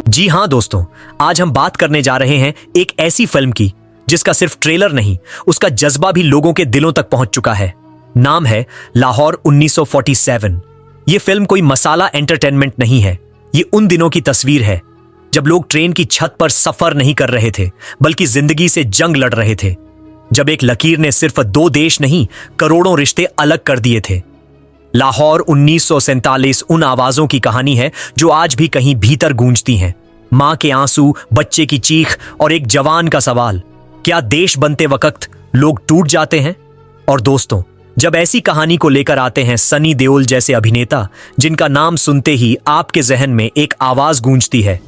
जी हाँ दोस्तों, आज हम बात करने जा रहे हैं एक ऐसी फिल्म की जिसका सिर्फ ट्रेलर नहीं, उसका जज्बा भी लोगों के दिलों तक पहुंच चुका है। नाम है लाहौर 1947। ये फिल्म कोई मसाला एंटरटेनमेंट नहीं है, ये उन दिनों की तस्वीर है जब लोग ट्रेन की छत पर सफर नहीं कर रहे थे बल्कि जिंदगी से जंग लड़ रहे थे। जब एक लकीर ने सिर्फ 2 देश नहीं, करोड़ों रिश्ते अलग कर दिए थे। लाहौर 1947 उन आवाजों की कहानी है जो आज भी कहीं भीतर गूंजती हैं। मां के आंसू, बच्चे की चीख और एक जवान का सवाल, क्या देश बनते वक्त लोग टूट जाते हैं? और दोस्तों, जब ऐसी कहानी को लेकर आते हैं सनी देओल जैसे अभिनेता, जिनका नाम सुनते ही आपके जहन में एक आवाज गूंजती है,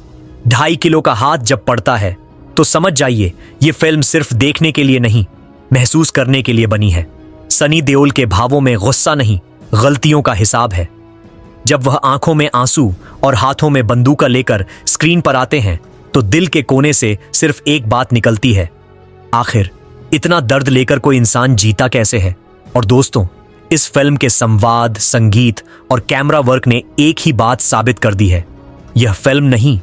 2.5 किलो का हाथ जब पड़ता है, तो समझ जाइए ये फिल्म सिर्फ देखने के लिए नहीं, महसूस करने के लिए बनी है। सनी देओल के भावों में गुस्सा नहीं, गलतियों का हिसाब है। जब वह आंखों में आंसू और हाथों में बंदूक लेकर स्क्रीन पर आते हैं तो दिल के कोने से सिर्फ एक बात निकलती है, आखिर इतना दर्द लेकर कोई इंसान जीता कैसे है? और दोस्तों, इस फिल्म के संवाद, संगीत और कैमरा वर्क ने एक ही बात साबित कर दी है, यह फिल्म नहीं,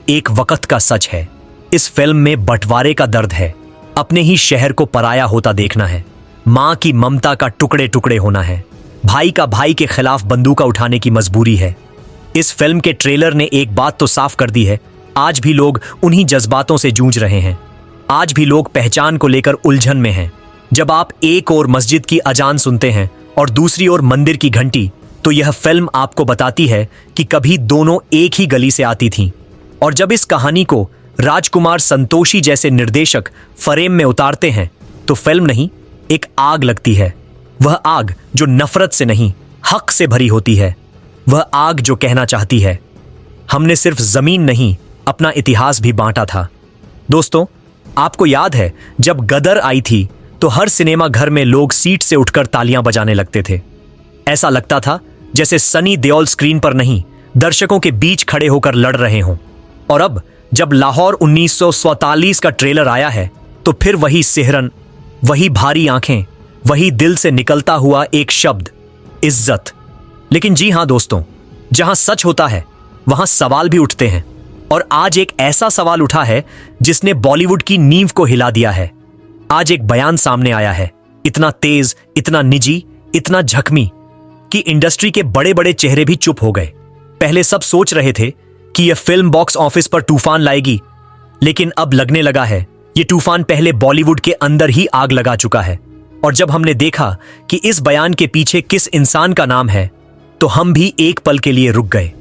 एक वक्त का सच है। इस फिल्म में बंटवारे का दर्द है, अपने ही शहर को पराया होता देखना है, मां की ममता का टुकड़े टुकड़े होना है, भाई का भाई के खिलाफ बंदूक उठाने की मजबूरी है। इस फिल्म के ट्रेलर ने एक बात तो साफ कर दी है, आज भी लोग उन्हीं जज्बातों से जूझ रहे हैं। आज भी लोग पहचान को लेकर उलझन में हैं। जब आप एक ओर मस्जिद की अजान सुनते हैं और दूसरी ओर मंदिर की घंटी, तो यह फिल्म आपको बताती है कि कभी दोनों एक ही गली से आती थीं। और जब इस कहानी को राजकुमार संतोषी जैसे निर्देशक फ्रेम में उतारते हैं तो फिल्म नहीं, एक आग लगती है। वह आग जो नफरत से नहीं, हक से भरी होती है। वह आग जो कहना चाहती है, हमने सिर्फ जमीन नहीं, अपना इतिहास भी बांटा था। दोस्तों, आपको याद है जब गदर आई थी तो हर सिनेमा घर में लोग सीट से उठकर तालियां बजाने लगते थे। ऐसा लगता था जैसे सनी देओल स्क्रीन पर नहीं, दर्शकों के बीच खड़े होकर लड़ रहे हों। और अब जब लाहौर 1947 का ट्रेलर आया है तो फिर वही सिहरन, वही भारी आंखें, वही दिल से निकलता हुआ एक शब्द, इज्जत। लेकिन जी हां दोस्तों, जहां सच होता है वहां सवाल भी उठते हैं। और आज एक ऐसा सवाल उठा है जिसने बॉलीवुड की नींव को हिला दिया है। आज एक बयान सामने आया है, इतना तेज, इतना निजी, इतना झकमी कि इंडस्ट्री के बड़े बड़े चेहरे भी चुप हो गए। पहले सब सोच रहे थे कि यह फिल्म बॉक्स ऑफिस पर तूफान लाएगी, लेकिन अब लगने लगा है यह तूफान पहले बॉलीवुड के अंदर ही आग लगा चुका है। और जब हमने देखा कि इस बयान के पीछे किस इंसान का नाम है, तो हम भी एक पल के लिए रुक गए।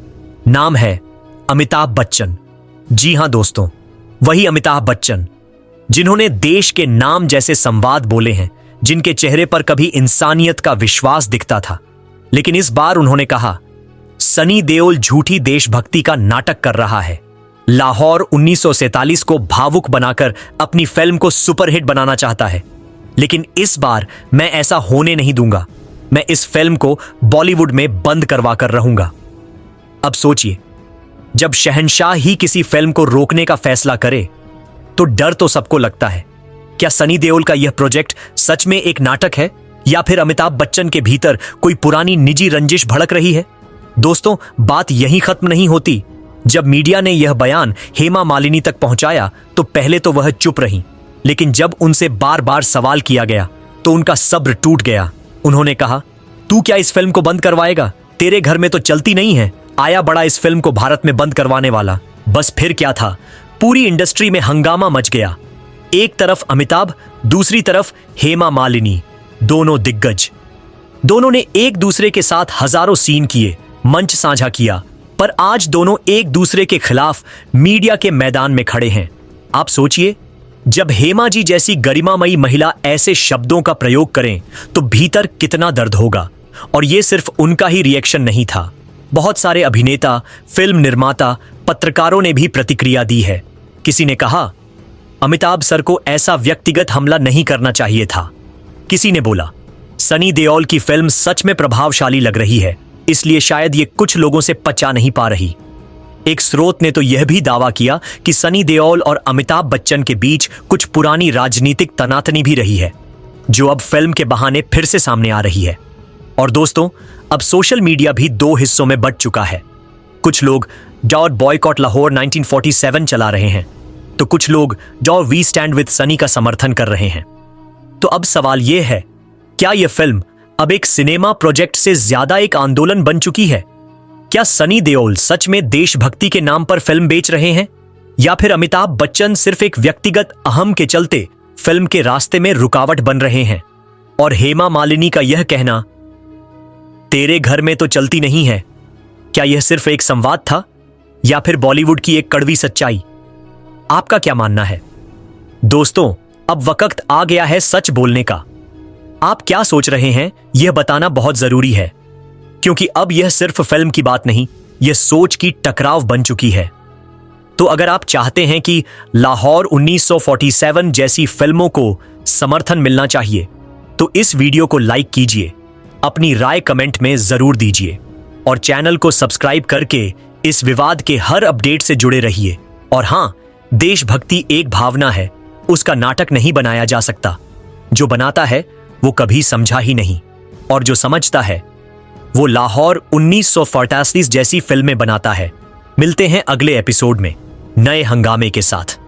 नाम है अमिताभ बच्चन। जी हां दोस्तों, वही अमिताभ बच्चन जिन्होंने देश के नाम जैसे संवाद बोले हैं, जिनके चेहरे पर कभी इंसानियत का विश्वास दिखता था। लेकिन इस बार उन्होंने कहा, सनी देओल झूठी देशभक्ति का नाटक कर रहा है। लाहौर 1947 को भावुक बनाकर अपनी फिल्म को सुपरहिट बनाना चाहता है, लेकिन इस बार मैं ऐसा होने नहीं दूंगा। मैं इस फिल्म को बॉलीवुड में बंद करवा कर रहूंगा। अब सोचिए, जब शहंशाह ही किसी फिल्म को रोकने का फैसला करे तो डर तो सबको लगता है। क्या सनी देओल का यह प्रोजेक्ट सच में एक नाटक है या फिर अमिताभ बच्चन के भीतर कोई पुरानी निजी रंजिश भड़क रही है? दोस्तों, बात यहीं खत्म नहीं होती। जब मीडिया ने यह बयान हेमा मालिनी तक पहुंचाया तो पहले तो वह चुप रही, लेकिन जब उनसे बार बार सवाल किया गया तो उनका सब्र टूट गया। उन्होंने कहा, तू क्या इस फिल्म को बंद करवाएगा? तेरे घर में तो चलती नहीं है। आया बड़ा इस फिल्म को भारत में बंद करवाने वाला। बस फिर क्या था, पूरी इंडस्ट्री में हंगामा मच गया। एक तरफ अमिताभ, दूसरी तरफ हेमा मालिनी, दोनों दिग्गज। दोनों ने एक दूसरे के साथ हजारों सीन किए, मंच साझा किया, पर आज दोनों एक दूसरे के खिलाफ मीडिया के मैदान में खड़े हैं। आप सोचिए, जब हेमा जी जैसी गरिमामयी महिला ऐसे शब्दों का प्रयोग करें तो भीतर कितना दर्द होगा। और यह सिर्फ उनका ही रिएक्शन नहीं था, बहुत सारे अभिनेता, फिल्म निर्माता, पत्रकारों ने भी प्रतिक्रिया दी है। किसी ने कहा, अमिताभ सर को ऐसा व्यक्तिगत हमला नहीं करना चाहिए था। किसी ने बोला, सनी देओल की फिल्म सच में प्रभावशाली लग रही है, इसलिए शायद ये कुछ लोगों से पचा नहीं पा रही। एक स्रोत ने तो यह भी दावा किया कि सनी देओल और अमिताभ बच्चन के बीच कुछ पुरानी राजनीतिक तनातनी भी रही है, जो अब फिल्म के बहाने फिर से सामने आ रही है। और दोस्तों, अब सोशल मीडिया भी 2 हिस्सों में बंट चुका है। कुछ लोग डॉट बॉयकॉट लाहौर 1947 चला रहे हैं, तो कुछ लोग dot we stand with Sunny का समर्थन कर रहे हैं। तो अब सवाल यह है, क्या यह फिल्म अब एक सिनेमा प्रोजेक्ट से ज्यादा एक आंदोलन बन चुकी है? क्या सनी देओल सच में देशभक्ति के नाम पर फिल्म बेच रहे हैं, या फिर अमिताभ बच्चन सिर्फ एक व्यक्तिगत अहम के चलते फिल्म के रास्ते में रुकावट बन रहे हैं? और हेमा मालिनी का यह कहना तेरे घर में तो चलती नहीं है, क्या यह सिर्फ एक संवाद था या फिर बॉलीवुड की एक कड़वी सच्चाई? आपका क्या मानना है? दोस्तों, अब वक्त आ गया है सच बोलने का। आप क्या सोच रहे हैं यह बताना बहुत जरूरी है, क्योंकि अब यह सिर्फ फिल्म की बात नहीं, यह सोच की टकराव बन चुकी है। तो अगर आप चाहते हैं कि लाहौर 1947 जैसी फिल्मों को समर्थन मिलना चाहिए, तो इस वीडियो को लाइक कीजिए, अपनी राय कमेंट में जरूर दीजिए और चैनल को सब्सक्राइब करके इस विवाद के हर अपडेट से जुड़े रहिए। और हां, देशभक्ति एक भावना है, उसका नाटक नहीं बनाया जा सकता। जो बनाता है वो कभी समझा ही नहीं, और जो समझता है वो लाहौर 1947 जैसी फिल्में बनाता है। मिलते हैं अगले एपिसोड में नए हंगामे के साथ।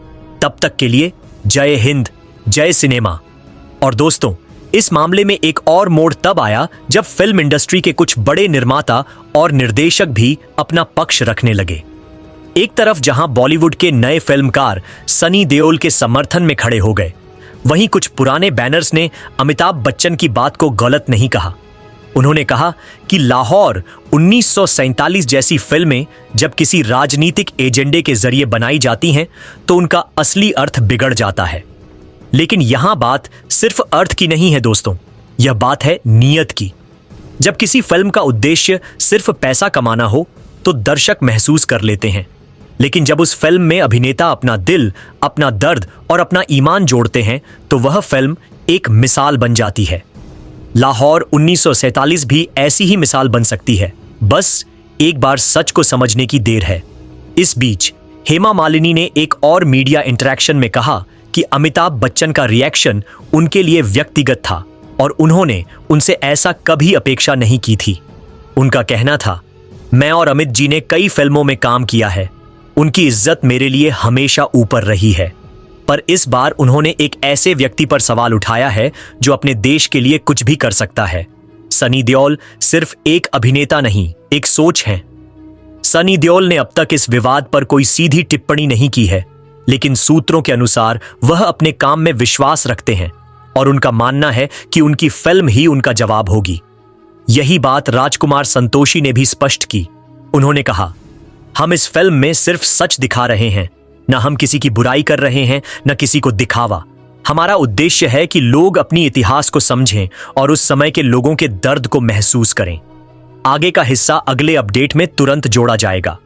तब तक के लिए जय हिंद, जय सिनेमा। और दोस्तों, इस मामले में एक और मोड़ तब आया जब फिल्म इंडस्ट्री के कुछ बड़े निर्माता और निर्देशक भी अपना पक्ष रखने लगे। एक तरफ जहां बॉलीवुड के नए फिल्मकार सनी देओल के समर्थन में खड़े हो गए, वहीं कुछ पुराने बैनर्स ने अमिताभ बच्चन की बात को गलत नहीं कहा। उन्होंने कहा कि लाहौर 1947 जैसी फिल्में जब किसी राजनीतिक एजेंडे के जरिए बनाई जाती हैं तो उनका असली अर्थ बिगड़ जाता है। लेकिन यहां बात सिर्फ अर्थ की नहीं है दोस्तों, यह बात है नीयत की। जब किसी फिल्म का उद्देश्य सिर्फ पैसा कमाना हो तो दर्शक महसूस कर लेते हैं, लेकिन जब उस फिल्म में अभिनेता अपना दिल, अपना दर्द और अपना ईमान जोड़ते हैं तो वह फिल्म एक मिसाल बन जाती है। लाहौर 1947 भी ऐसी ही मिसाल बन सकती है, बस एक बार सच को समझने की देर है। इस बीच हेमा मालिनी ने एक और मीडिया इंटरेक्शन में कहा कि अमिताभ बच्चन का रिएक्शन उनके लिए व्यक्तिगत था और उन्होंने उनसे ऐसा कभी अपेक्षा नहीं की थी। उनका कहना था, मैं और अमित जी ने कई फिल्मों में काम किया है, उनकी इज्जत मेरे लिए हमेशा ऊपर रही है। पर इस बार उन्होंने एक ऐसे व्यक्ति पर सवाल उठाया है जो अपने देश के लिए कुछ भी कर सकता है। सनी देओल सिर्फ एक अभिनेता नहीं, एक सोच है। सनी देओल ने अब तक इस विवाद पर कोई सीधी टिप्पणी नहीं की है, लेकिन सूत्रों के अनुसार वह अपने काम में विश्वास रखते हैं और उनका मानना है कि उनकी फिल्म ही उनका जवाब होगी। यही बात राजकुमार संतोषी ने भी स्पष्ट की। उन्होंने कहा, हम इस फिल्म में सिर्फ सच दिखा रहे हैं, न हम किसी की बुराई कर रहे हैं, न किसी को दिखावा। हमारा उद्देश्य है कि लोग अपनी इतिहास को समझें और उस समय के लोगों के दर्द को महसूस करें। आगे का हिस्सा अगले अपडेट में तुरंत जोड़ा जाएगा।